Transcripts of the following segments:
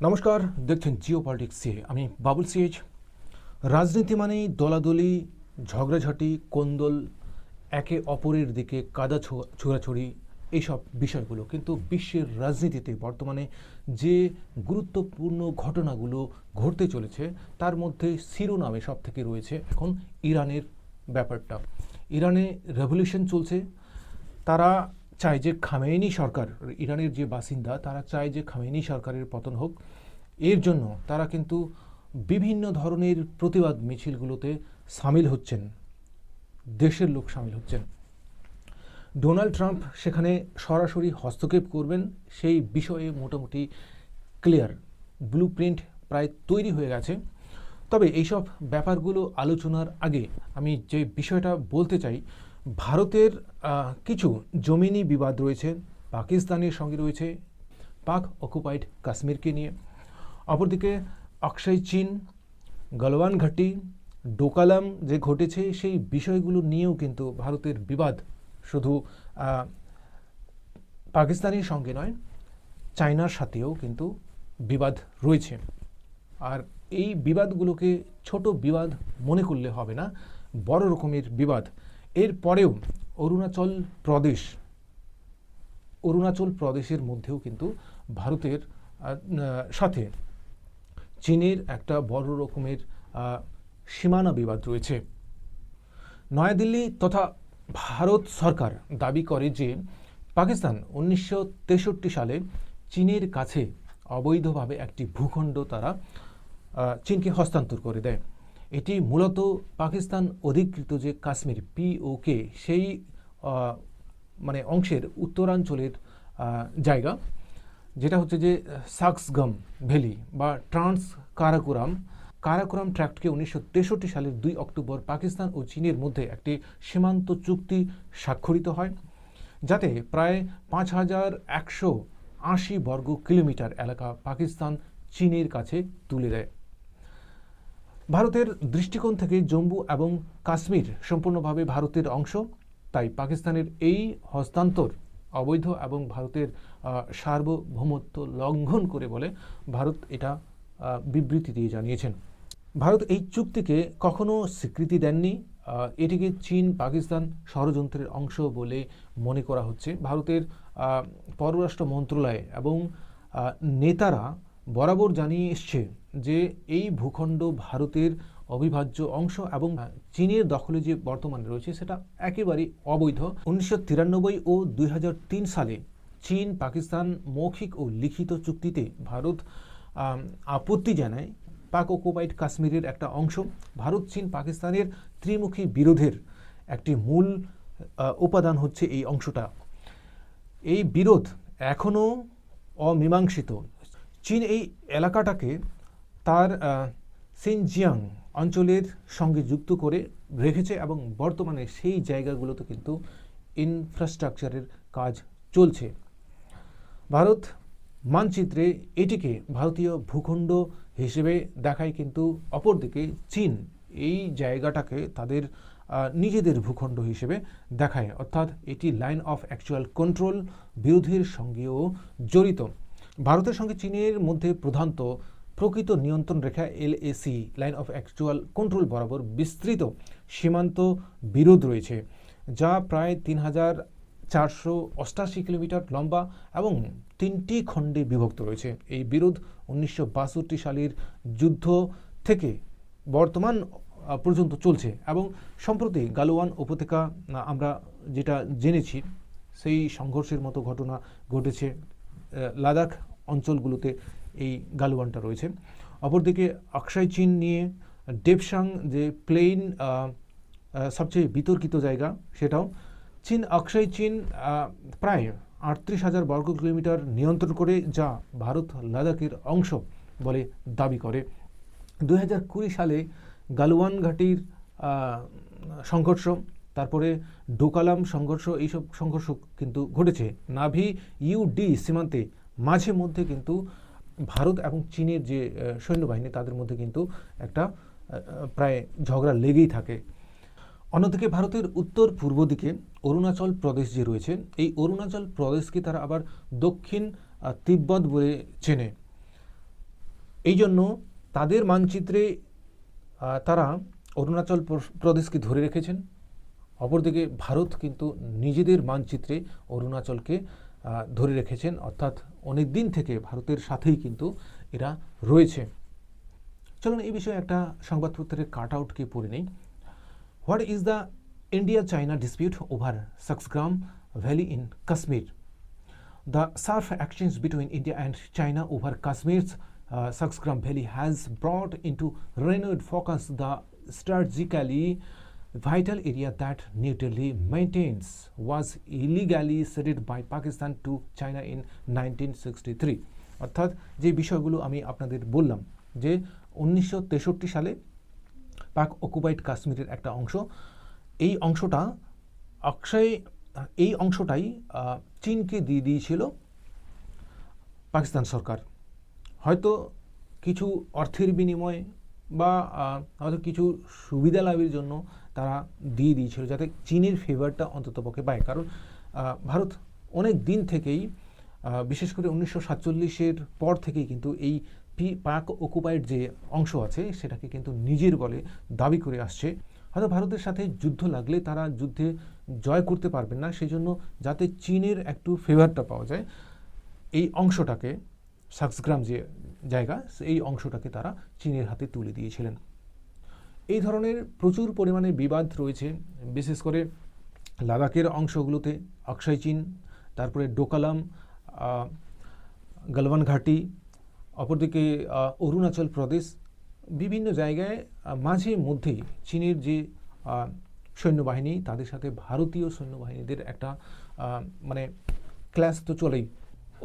নমস্কার, দেখছেন জিও পলিটিক্স এ আমি বাবুল সিএজ। রাজনীতি মানেই দলাদলি, ঝগড়াঝাটি, কোন্দল, একে অপরের দিকে কাদা ছোড়াছড়ি, এইসব বিষয়গুলো। কিন্তু বিশ্বের রাজনীতিতে বর্তমানে যে গুরুত্বপূর্ণ ঘটনাগুলো ঘটতে চলেছে তার মধ্যে শিরোনামে সব থেকে রয়েছে এখন ইরানের ব্যাপারটা। ইরানে রেভলিউশন চলছে। তারা চায় যে খামেনি সরকার, ইরানের যে বাসিন্দা, তারা চায় যে খামেনি সরকারের পতন হোক। এর জন্য তারা কিন্তু বিভিন্ন ধরনের প্রতিবাদ মিছিলগুলোতে সামিল হচ্ছেন, দেশের লোক সামিল হচ্ছেন। ডোনাল্ড ট্রাম্প সেখানে সরাসরি হস্তক্ষেপ করবেন সেই বিষয়ে মোটামুটি ক্লিয়ার ব্লু প্রিন্ট প্রায় তৈরি হয়ে গেছে। তবে এইসব ব্যাপারগুলো আলোচনার আগে আমি যে বিষয়টা বলতে চাই, ভারতের কিছু জমিনি বিবাদ রয়েছে, পাকিস্তানের সঙ্গে রয়েছে, পাক অকুপাইড কাশ্মীরকে নিয়ে। অপরদিকে অক্ষয় চীন, গলওয়ান ঘাটি, ডোকালাম যে ঘটেছে সেই বিষয়গুলো নিয়েও কিন্তু ভারতের বিবাদ শুধু পাকিস্তানের সঙ্গে নয়, চায়নার সাথেও কিন্তু বিবাদ রয়েছে। আর এই বিবাদগুলোকে ছোট বিবাদ মনে করলে হবে না, বড় রকমের বিবাদ। এর পরেও অরুণাচল প্রদেশের মধ্যেও কিন্তু ভারতের সাথে চীনের একটা বড় রকমের সীমানা বিবাদ রয়েছে। নয়াদিল্লি তথা ভারত সরকার দাবি করে যে পাকিস্তান 1963 সালে চীনের কাছে অবৈধভাবে একটি ভূখণ্ড তারা চীনকে হস্তান্তর করে দেয়। এটি মূলত পাকিস্তান অধিকৃত যে কাশ্মীর পিওকে সেই মানে অংশের উত্তরাঞ্চলের জায়গা, যেটা হচ্ছে যে সাক্সগম ভ্যালি বা ট্রান্স কারাকোরাম ট্র্যাক্টকে 1963 সালের 2 অক্টোবর পাকিস্তান ও চীনের মধ্যে একটি সীমান্ত চুক্তি স্বাক্ষরিত হয়, যাতে প্রায় 5180 বর্গ কিলোমিটার এলাকা পাকিস্তান চীনের কাছে তুলে দেয়। ভারতের দৃষ্টিকোণ থেকে জম্মু এবং কাশ্মীর সম্পূর্ণভাবে ভারতের অংশ, তাই পাকিস্তানের এই হস্তান্তর অবৈধ এবং ভারতের সার্বভৌমত্ব লঙ্ঘন করে বলে ভারত এটা বিবৃতি দিয়ে জানিয়েছেন। ভারত এই চুক্তিকে কখনো স্বীকৃতি দেননি। এটিকে চীন পাকিস্তান ষড়যন্ত্রের অংশ বলে মনে করা হচ্ছে। ভারতের পররাষ্ট্র মন্ত্রণালয় এবং নেতারা বরাবর জানিয়ে এসছে যে এই ভূখণ্ড ভারতের অবিভাজ্য অংশ এবং চীনের দখলে যে বর্তমানে রয়েছে সেটা একেবারেই অবৈধ। 1993 ও 2003 সালে চীন পাকিস্তান মৌখিক ও লিখিত চুক্তিতে ভারত আপত্তি জানায়। পাক অকুপাইড কাশ্মীরের একটা অংশ। ভারত চীন পাকিস্তানের ত্রিমুখী বিরোধের একটি মূল উপাদান হচ্ছে এই অংশটা। এই বিরোধ এখনও অমীমাংসিত। চীন এই এলাকাটাকে তার সিনজিয়াং অঞ্চলের সঙ্গে যুক্ত করে রেখেছে এবং বর্তমানে সেই জায়গাগুলোতে কিন্তু ইনফ্রাস্ট্রাকচারের কাজ চলছে। ভারত মানচিত্রে এটিকে ভারতীয় ভূখণ্ড হিসেবে দেখায়, কিন্তু অপরদিকে চীন এই জায়গাটাকে তাদের নিজেদের ভূখণ্ড হিসেবে দেখায়, অর্থাৎ এটি লাইন অফ অ্যাকচুয়াল কন্ট্রোল বিরোধের সঙ্গেও জড়িত। ভারতের সঙ্গে চীনের মধ্যে প্রকৃত নিয়ন্ত্রণ রেখা LAC line of actual control বরাবর বিস্তৃত সীমান্ত বিরোধ রয়েছে, যা প্রায় 3488 কিলোমিটার লম্বা এবং 3টি খণ্ডে বিভক্ত রয়েছে। এই বিরোধ 1962 সালের যুদ্ধ থেকে বর্তমান পর্যন্ত চলছে এবং সম্প্রতি গালওয়ান উপত্যকা আমরা যেটা জেনেছি সেই সংঘর্ষের মতো ঘটনা ঘটেছে। লাদাখ অঞ্চলগুলোতে এই গালওয়ানটা রয়েছে। অপরদিকে অক্ষয় চীন নিয়ে ডেপসাং যে প্লেন সবচেয়ে বিতর্কিত জায়গা, সেটাও চীন অক্ষয় চীন প্রায় 38,000 বর্গ কিলোমিটার নিয়ন্ত্রণ করে, যা ভারত লাদাখের অংশ বলে দাবি করে। 2020 সালে গালওয়ান ঘাটির সংঘর্ষ, তারপরে ডোকালাম সংঘর্ষ, এইসব সংঘর্ষ কিন্তু ঘটেছে। নাভি ইউডি সীমান্তে মাঝে মধ্যে কিন্তু ভারত এবং চীনের যে সৈন্যবাহিনী তাদের মধ্যে কিন্তু একটা প্রায় ঝগড়া লেগেই থাকে। অন্যদিকে ভারতের উত্তর পূর্ব দিকে অরুণাচল প্রদেশ যে রয়েছে, এই অরুণাচল প্রদেশকে তারা আবার দক্ষিণ তিব্বত বলে চেনে। এই জন্য তাদের মানচিত্রে তারা অরুণাচল প্রদেশকে ধরে রেখেছেন, অপরদিকে ভারত কিন্তু নিজেদের মানচিত্রে অরুণাচলকে ধরে রেখেছেন, অর্থাৎ অনেক দিন থেকে ভারতের সাথেই কিন্তু এরা রয়েছে। চলুন এই বিষয়ে একটা সংবাদপত্রের কাট আউটকে পড়ে নেই। What is the India-China dispute over Saksgram Valley in Kashmir? The sharp actions between India and China over Kashmir's Saksgram Valley has brought into renewed focus the strategically vital area that New Delhi maintains was illegally ceded by Pakistan to China in 1963. অর্থাৎ যে বিষয়গুলো আমি আপনাদের বললাম যে 1963 সালে পাক occupied কাশ্মীরের একটা অংশ, এই অংশটাই চীনকে দিয়ে দিয়েছিল পাকিস্তান সরকার, হয়তো কিছু অর্থের বিনিময়ে বা হয়তো কিছু সুবিধা লাভের জন্য তারা দিয়ে দিয়েছিল, যাতে চীনের ফেভারটা অন্ততপক্ষে পায়। কারণ ভারত অনেক দিন থেকেই, বিশেষ করে 1947-এর পর থেকেই কিন্তু এই পাক অকুপাইড যে অংশ আছে সেটাকে কিন্তু নিজের বলে দাবি করে আসছে। হয়তো ভারতের সাথে যুদ্ধ লাগলে তারা যুদ্ধে জয় করতে পারবেন না, সেই জন্য যাতে চীনের একটু ফেভারটা পাওয়া যায়, এই অংশটাকে, সাক্সগ্রাম যে জায়গা, এই অংশটাকে তারা চীনের হাতে তুলে দিয়েছিলেন। এই ধরনের প্রচুর পরিমাণে বিবাদ রয়েছে, বিশেষ করে লাদাখের অংশগুলোতে অক্সাই চীন, তারপরে ডোকালাম, গালওয়ান ঘাটি, অপরদিকে অরুণাচল প্রদেশ, বিভিন্ন জায়গায় মাঝে মধ্যেই চীনের যে সৈন্যবাহিনী তাদের সাথে ভারতীয় সৈন্যবাহিনীদের একটা মানে ক্লাস তো চলেই।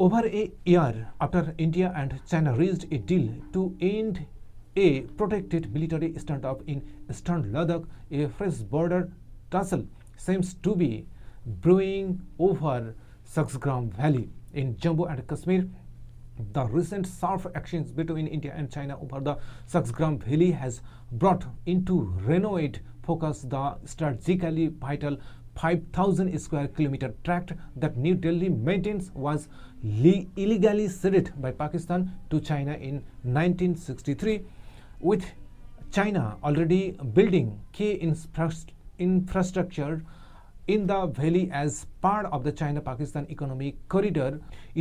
Over a year after India and China reached a deal to end a protected military standoff in eastern Ladakh, a fresh border tussle seems to be brewing over Saksgram Valley in Jammu and Kashmir. The recent sharp actions between India and China over the Saksgram Valley has brought into renewed focus the strategically vital 5,000 square kilometer tract that New Delhi maintains was illegally ceded by Pakistan to China in 1963, with China already building key infrastructure in the valley as part of the China-Pakistan economic corridor.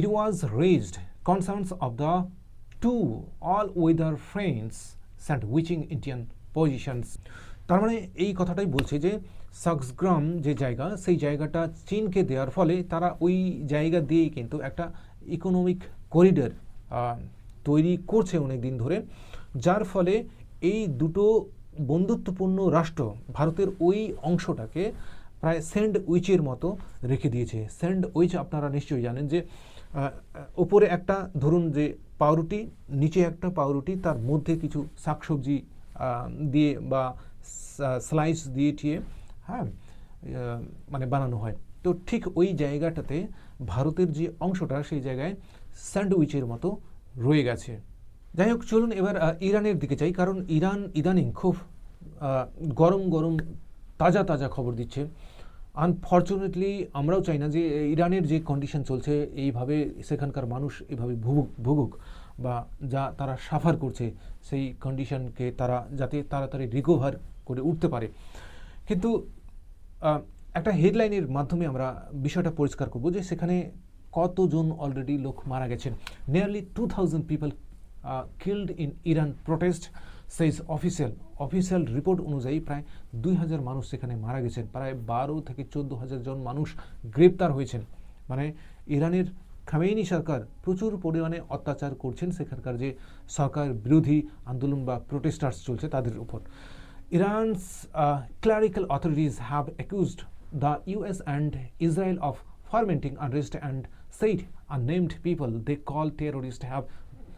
It was raised concerns of the two all-weather friends sandwiching Indian positions. তার মানে এই কথাটাই বলছে যে সাক্সগ্রাম যে জায়গা, সেই জায়গাটা চীনকে দেওয়ার ফলে তারা ওই জায়গা দিয়েই কিন্তু একটা ইকোনমিক করিডর তৈরি করছে অনেক দিন ধরে, যার ফলে এই দুটো বন্ধুত্বপূর্ণ রাষ্ট্র ভারতের ওই অংশটাকে প্রায় স্যান্ডউইচের মতো রেখে দিয়েছে। স্যান্ডউইচ আপনারা নিশ্চয়ই জানেন যে ওপরে একটা ধরুন যে পাউরুটি, নিচে একটা পাউরুটি, তার মধ্যে কিছু শাকসবজি দিয়ে বা স্লাইস দিয়ে টিয়ে মানে বানানো হয়। তো ঠিক ওই জায়গাটাতে ভারতের যে অংশটা সেই জায়গায় স্যান্ডউইচের মতো রয়ে গেছে। যাই হোক, চলুন এবার ইরানের দিকে যাই, কারণ ইরান ইদানিং খুব গরম গরম তাজা তাজা খবর দিচ্ছে। আনফর্চুনেটলি আমরাও চাই না যে ইরানের যে কন্ডিশন চলছে এইভাবে সেখানকার মানুষ এইভাবে ভুগুক বা যা তারা সাফার করছে সেই কন্ডিশনকে তারা যাতে তাড়াতাড়ি রিকভার করে উঠতে পারে। কিন্তু একটা হেডলাইনের মাধ্যমে আমরা বিষয়টা পরিষ্কার করব যে সেখানে কতজন অলরেডি লোক মারা গেছেন। Nearly 2000 people killed in Iran protest সেইজ official report অনুযায়ী প্রায় 2000 মানুষ সেখানে মারা গেছেন, প্রায় 12 থেকে 14,000 জন মানুষ গ্রেপ্তার হয়েছেন। মানে ইরানের খামেনি সরকার প্রচুর পরিমাণে অত্যাচার করছেন সেখানকার যে সরকার বিরোধী আন্দোলন বা প্রোটেস্টার্স চলছে তাদের উপর। Iran's clerical authorities have accused the US and Israel of fomenting unrest and said unnamed people they call terrorists have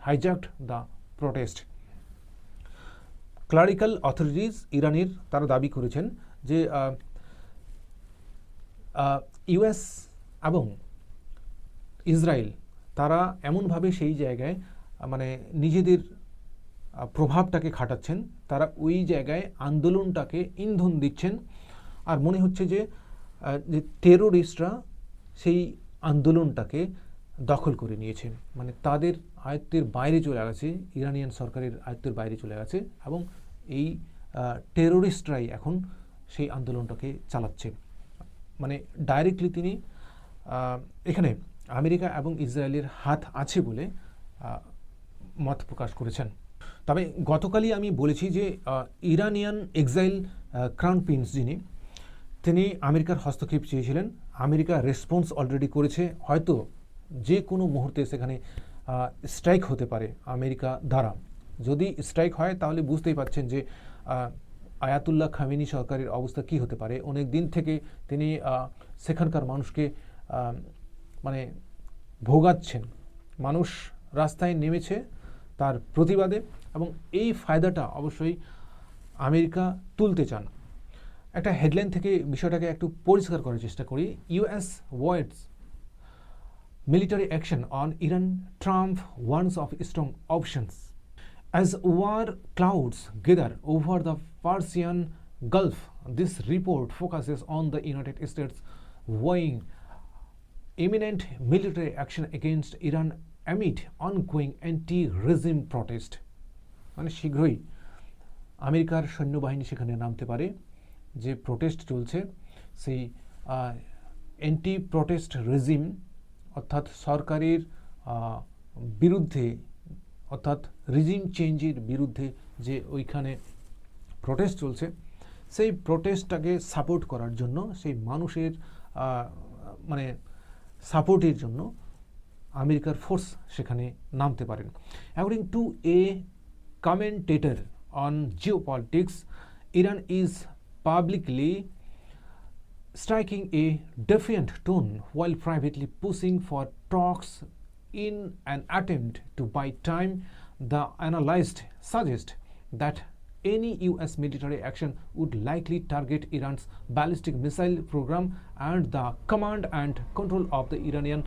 hijacked the protest. Clerical authorities ইরানের তারা দাবি করেছেন যে ইউএস এবং ইসরায়েল তারা এমনভাবে সেই জায়গায় মানে নিজেদের প্রভাবটাকে খাটাচ্ছেন, তারা ওই জায়গায় আন্দোলনটাকে ইন্ধন দিচ্ছেন, আর মনে হচ্ছে যে টেরোরিস্টরা সেই আন্দোলনটাকে দখল করে নিয়েছে, মানে তাদের আয়ত্তের বাইরে চলে গেছে, ইরানিয়ান সরকারের আয়ত্তের বাইরে চলে গেছে, এবং এই টেরোরিস্টরাই এখন সেই আন্দোলনটাকে চালাচ্ছে। মানে ডাইরেক্টলি তিনি এখানে আমেরিকা এবং ইসরায়েলের হাত আছে বলে মত প্রকাশ করেছেন। তবে গতকালই আমি বলেছি যে ইরানিয়ান এক্সাইল ক্রাউন প্রিন্স তিনি আমেরিকার হস্তক্ষেপ চেয়েছিলেন। আমেরিকা রেসপন্স অলরেডি করেছে, হয়তো যে কোনো মুহূর্তে সেখানে স্ট্রাইক হতে পারে আমেরিকা দ্বারা। যদি স্ট্রাইক হয় তাহলে বুঝতেই পারছেন যে আয়াতুল্লাহ খামেনি সরকারের অবস্থা কি হতে পারে। অনেক দিন থেকে তিনি সেখানকার মানুষকে মানে ভোগাচ্ছেন, মানুষ রাস্তায় নেমেছে তার প্রতিবাদে, এবং এই ফায়দাটা অবশ্যই আমেরিকা তুলতে চান। একটা হেডলাইন থেকে বিষয়টাকে একটু পরিষ্কার করার চেষ্টা করি। US words military action on Iran, Trump warns of strong options. As war clouds gather over the Persian Gulf, this report focuses on the United States weighing imminent military action against Iran amid ongoing anti-regime protest. মানে শীঘ্রই আমেরিকার সৈন্যবাহিনী সেখানে নামতে পারে। যে protest চলছে সেই অ্যান্টি প্রোটেস্ট রেজিম, অর্থাৎ সরকারের বিরুদ্ধে, অর্থাৎ রিজিম চেঞ্জের বিরুদ্ধে যে ওইখানে প্রোটেস্ট চলছে, সেই প্রোটেস্টটাকে সাপোর্ট করার জন্য, সেই মানুষের মানে সাপোর্টের জন্য আমেরিকার ফোর্স সেখানে নামতে পারেন। According to A commentator on geopolitics, Iran is publicly striking a defiant tone while privately pushing for talks in an attempt to buy time. The analysts suggest that any US military action would likely target Iran's ballistic missile program and the command and control of the Iranian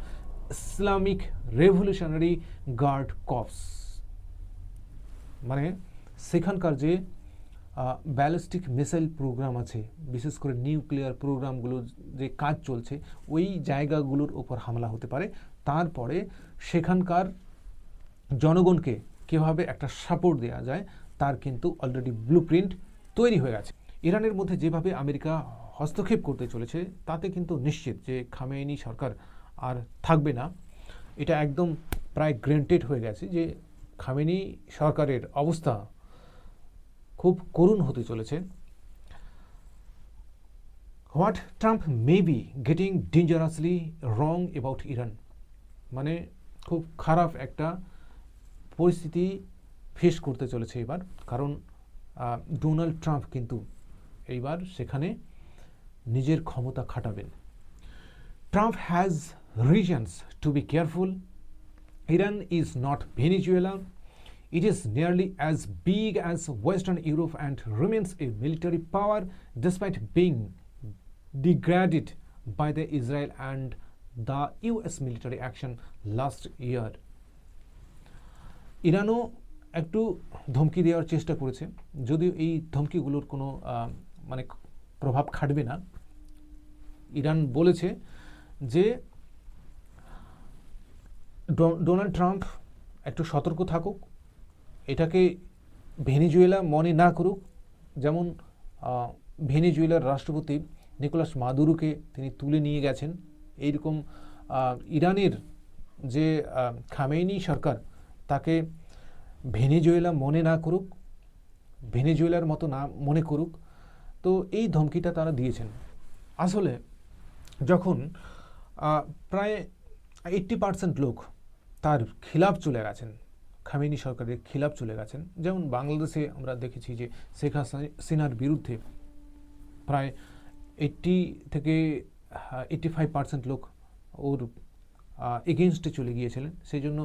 Islamic Revolutionary Guard Corps. মানে সেখানকার যে ballistic missile programme আছে, বিশেষ করে nuclear প্রোগ্রামগুলো যে কাজ চলছে, ওই জায়গাগুলোর ওপর হামলা হতে পারে। তারপরে সেখানকার জনগণকে কীভাবে একটা সাপোর্ট দেওয়া যায় তার কিন্তু অলরেডি ব্লুপ্রিন্ট তৈরি হয়ে গেছে। ইরানের মধ্যে যেভাবে আমেরিকা হস্তক্ষেপ করতে চলেছে তাতে কিন্তু নিশ্চিত যে খামেনি সরকার আর থাকবে না। এটা একদম প্রায় গ্যারান্টেড হয়ে গেছে যে খামেনি সরকারের অবস্থা খুব করুণ হতে চলেছে। What Trump may be getting dangerously wrong about Iran, মানে খুব খারাপ একটা পরিস্থিতি ফেস করতে চলেছে এবার, কারণ ডোনাল্ড ট্রাম্প কিন্তু এইবার সেখানে নিজের ক্ষমতা খাটাবেন। Trump has reasons to be careful. Iran is not Venezuela. It is nearly as big as Western Europe and remains a military power despite being degraded by the Israel and the US military action last year. ইরানও একটু ধমকি দেওয়ার চেষ্টা করেছে, যদিও এই ধমকিগুলোর কোনো মানে প্রভাব খাটবে না। ইরান বলেছে যে ডোনাল্ড ট্রাম্প একটু সতর্ক থাকুক, এটাকে ভেনেজুয়েলা মনে না করুক। যেমন ভেনেজুয়েলার রাষ্ট্রপতি নিকোলাস মাদুরোকে তিনি তুলে নিয়ে গেছেন, এইরকম ইরানের যে খামেনি সরকার তাকে ভেনেজুয়েলা মনে না করুক, ভেনেজুয়েলার মতো না মনে করুক। তো এই ধমকিটা তারা দিয়েছেন। আসলে যখন প্রায় 80% লোক তার খিলাফ চলে গেছেন, খামেনি সরকারের খিলাফ চলে গেছেন, যেমন বাংলাদেশে আমরা দেখেছি যে শেখ হাসিনার বিরুদ্ধে প্রায় 80 থেকে 85% লোক ওর এগেনস্টে চলে গিয়েছিলেন, সেই জন্য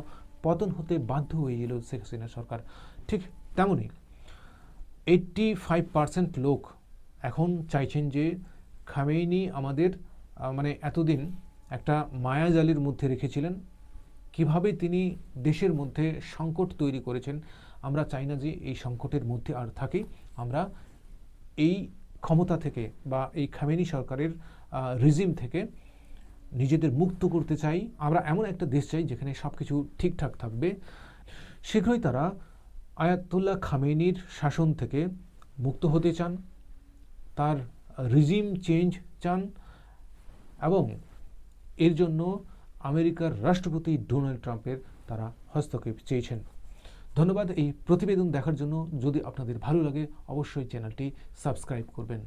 পতন হতে বাধ্য হয়েছিল শেখ হাসিনা সরকার। ঠিক তেমনই 85% লোক এখন চাইছেন যে খামেনি আমাদের মানে এতদিন একটা মায়াজালির মধ্যে রেখেছিলেন, কিভাবে তিনি দেশের মধ্যে সংকট তৈরি করেছেন। আমরা চাই না যে এই সংকটের মধ্যে আর থাকি, আমরা এই ক্ষমতা থেকে বা এই খামেনি সরকারের রিজিম থেকে নিজেদের মুক্ত করতে চাই, আমরা এমন একটা দেশ চাই যেখানে সব কিছু ঠিকঠাক থাকবে। শীঘ্রই তারা আয়াতুল্লাহ খামেনির শাসন থেকে মুক্ত হতে চান, তার রিজিম চেঞ্জ চান এবং এর জন্য আমেরিকার রাষ্ট্রপতি ডোনাল্ড ট্রাম্পের তারা হস্তক্ষেপ চেয়েছেন। ধন্যবাদ এই প্রতিবেদন দেখার জন্য। যদি আপনাদের ভালো লাগে অবশ্যই চ্যানেলটি সাবস্ক্রাইব করবেন।